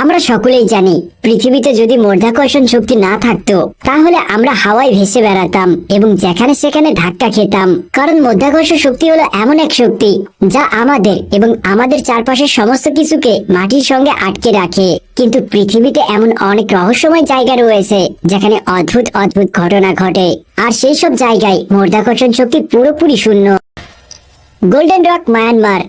আমরা সকলেই জানি পৃথিবীতে যদি মাধ্যাকর্ষণ শক্তি না থাকতো তাহলে আমরা হাওয়ায় ভেসে বেড়াতাম এবং যেখানে সেখানে ধাক্কা খেতাম। কারণ মাধ্যাকর্ষণ শক্তি হলো এমন এক শক্তি যা আমাদের এবং আমাদের চারপাশের সমস্ত কিছুকে মাটির সঙ্গে আটকে রাখে। কিন্তু পৃথিবীতে এমন অনেক রহস্যময় জায়গা রয়েছে যেখানে অদ্ভুত অদ্ভুত ঘটনা ঘটে, আর সেই সব জায়গায় মাধ্যাকর্ষণ শক্তি পুরোপুরি শূন্য। Golden rock, Myanmar.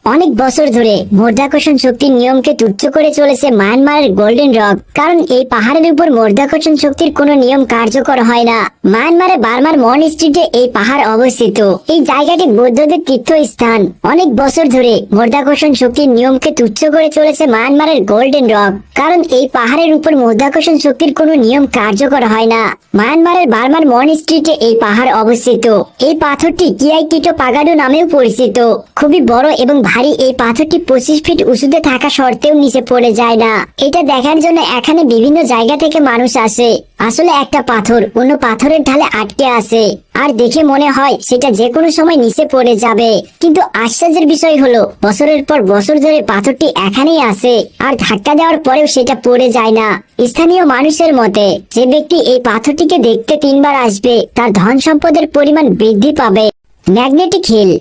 অনেক বছর ধরে মাধ্যাকর্ষণ শক্তির নিয়মকে তুচ্ছ করে চলেছে মায়ানমারের গোল্ডেন রক, কারণ এই পাহাড়ের উপর মাধ্যাকর্ষণ শক্তির কোনো নিয়ম কার্যকর হয় না। মায়ানমারে বার্মার মন স্ট্রিটে এই পাহাড় অবস্থিত। এই জায়গাটি বৌদ্ধদের তীর্থস্থান। অনেক বছর ধরে মাধ্যাকর্ষণ শক্তির নিয়মকে তুচ্ছ করে চলেছে মায়ানমারের গোল্ডেন রক, কারণ এই পাহাড়ের উপর মাধ্যাকর্ষণ শক্তির কোনো নিয়ম কার্যকর হয় না। মায়ানমারের বার্মার মন স্ট্রিটে এই পাহাড় অবস্থিত। এই পাথরটি কিয়াইকিটো পাগাডু নামেও পরিচিত। খুবই বড় এবং ভারী এই পাথরটি 25 ফিট উঁচুতে থাকা সত্ত্বেও নিচে পড়ে যায় না। এটা দেখার জন্য এখানে বিভিন্ন জায়গা থেকে মানুষ আসে। আসলে একটা পাথর অন্য পাথরের ঢালে আটকে আছে, আর দেখে মনে হয় সেটা যে কোনো সময় নিচে পড়ে যাবে। কিন্তু আশ্চর্যের বিষয় হলো বছরের পর বছর ধরে পাথরটি এখানেই আছে, আর ধাক্কা দেওয়ার পরেও সেটা পড়ে যায় না। স্থানীয় মানুষের মতে যে ব্যক্তি এই পাথরটিকে দেখতে 3 বার আসবে তার ধন সম্পদের পরিমাণ বৃদ্ধি পাবে। Magnetic hill.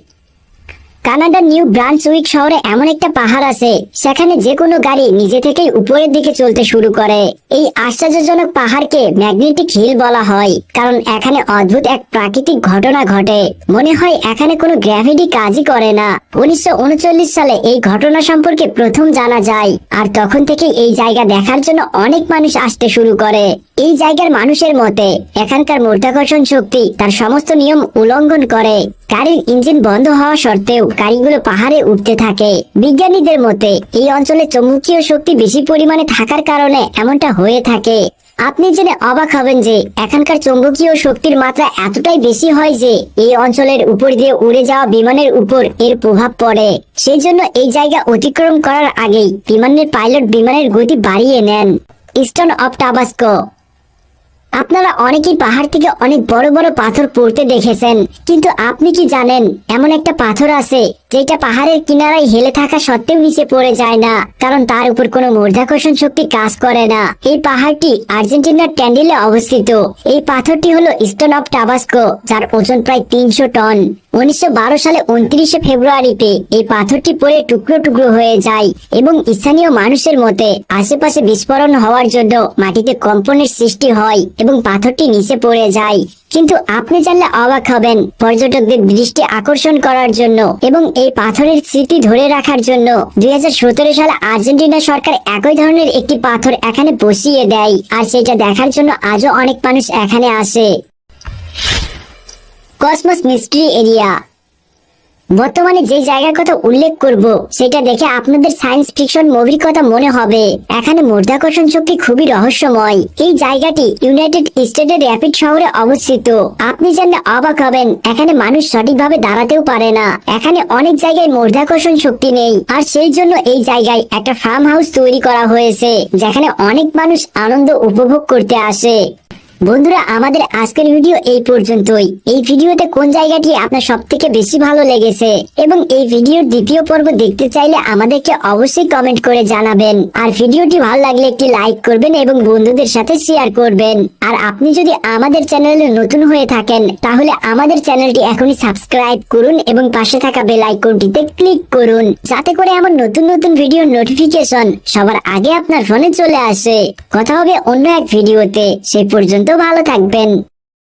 কানাডার নিউ ব্রান্সউইক শহরে এমন একটা পাহাড় আছে সেখানে যে কোনো গাড়ি নিজে থেকেই উপরের দিকে চলতে শুরু করে। এই আশ্চর্যজনক পাহাড়কে ম্যাগনেটিক হিল বলা হয় কারণ এখানে অদ্ভুত এক প্রাকৃতিক ঘটনা ঘটে। মনে হয় এখানে কোনো গ্র্যাভিটি কাজই করে না। 1939 সালে এই ঘটনা সম্পর্কে প্রথম জানা যায়, আর তখন থেকে এই জায়গা দেখার জন্য অনেক মানুষ আসতে শুরু করে। এই জায়গার মানুষের মতে এখানকার মাধ্যাকর্ষণ শক্তি তার সমস্ত নিয়ম উল্লঙ্ঘন করে। গাড়ির ইঞ্জিন বন্ধ হওয়া সত্ত্বেও গাড়িগুলো পাহাড়ে উঠতে থাকে। বিজ্ঞানীদের মতে এই অঞ্চলে চৌম্বকীয় শক্তি বেশি পরিমাণে থাকার কারণে এমনটা হয়ে থাকে। আপনি জেনে অবাক হবেন যে এখানকার চৌম্বকীয় শক্তির মাত্রা এতটাই বেশি হয় যে এই অঞ্চলের উপর দিয়ে উড়ে যাওয়া বিমানের উপর এর প্রভাব পড়ে। সেই জন্য এই জায়গা অতিক্রম করার আগেই বিমানের পাইলট বিমানের গতি বাড়িয়ে নেন। Stone of Tabasco. আপনারা অনেকেই পাহাড় থেকে অনেক বড় বড় পাথর পড়তে দেখেছেন, কিন্তু আপনি কি জানেন এমন একটা পাথর আছে যেটা পাহাড়ের কিনারায় হেলে থাকা সত্ত্বেও নিচে পড়ে যায় না, কারণ তার উপর কোনো মাধ্যাকর্ষণ শক্তি কাজ করে না। এই পাহাড়টি আর্জেন্টিনার ট্যান্ডিলে অবস্থিত। এই পাথরটি হলো স্টোন অফ টাবাস্কো, যার ওজন প্রায় 300 টন। 1912 সালে 29 ফেব্রুয়ারিতে এই পাথরটি পড়ে টুকরো টুকরো হয়ে যায় এবং স্থানীয় মানুষের মতে আশেপাশে বিস্ফোরণ হওয়ার জন্য মাটিতে কম্পনের সৃষ্টি হয় এবং পাথরটি নিচে পড়ে যায়। কিন্তু আপনি জানলে অবাক হবেন, পর্যটকদের দৃষ্টি আকর্ষণ করার জন্য এবং এই পাথরের স্মৃতি ধরে রাখার জন্য 2017 সালে আর্জেন্টিনা সরকার একই ধরনের একটি পাথর এখানে বসিয়ে দেয়, আর সেটা দেখার জন্য আজও অনেক মানুষ এখানে আসে। Cosmos mystery area. বর্তমানে যে জায়গার কথা উল্লেখ করব সেটা দেখে আপনাদের সায়েন্স ফিকশন মুভির কথা মনে হবে। এখানে মাধ্যাকর্ষণ শক্তি খুবই রহস্যময়। এই জায়গাটি ইউনাইটেড স্টেটের র্যাপিড শহরে অবস্থিত। আপনি জানলে অবাক হবেন, এখানে মানুষ সঠিকভাবে দাঁড়াতেও পারে না। এখানে অনেক জায়গায় মাধ্যাকর্ষণ শক্তি নেই, আর সেই জন্য এই জায়গায় একটা ফার্ম হাউস তৈরি করা হয়েছে যেখানে অনেক মানুষ আনন্দ উপভোগ করতে আসে। বন্ধুরা, আমাদের আজকের ভিডিও এই পর্যন্তই। এই ভিডিওতে কোন জায়গাটি আপনার সব থেকে বেশি ভালো লেগেছে এবং এই ভিডিওর দ্বিতীয় পর্ব দেখতে চাইলে আমাদেরকে অবশ্যই কমেন্ট করে জানাবেন। আর ভিডিওটি ভালো লাগলে একটি লাইক করবেন এবং বন্ধুদের সাথে শেয়ার করবেন। আর আপনি যদি আমাদের চ্যানেলে নতুন হয়ে থাকেন তাহলে আমাদের চ্যানেলটি এখনই সাবস্ক্রাইব করুন এবং পাশে থাকা বেল আইকনটিতে ক্লিক করুন, যাতে করে আমার নতুন নতুন ভিডিওর নোটিফিকেশন সবার আগে আপনার ফোনে চলে আসে। কথা হবে অন্য এক ভিডিওতে। সেই পর্যন্ত ভালো থাকবেন।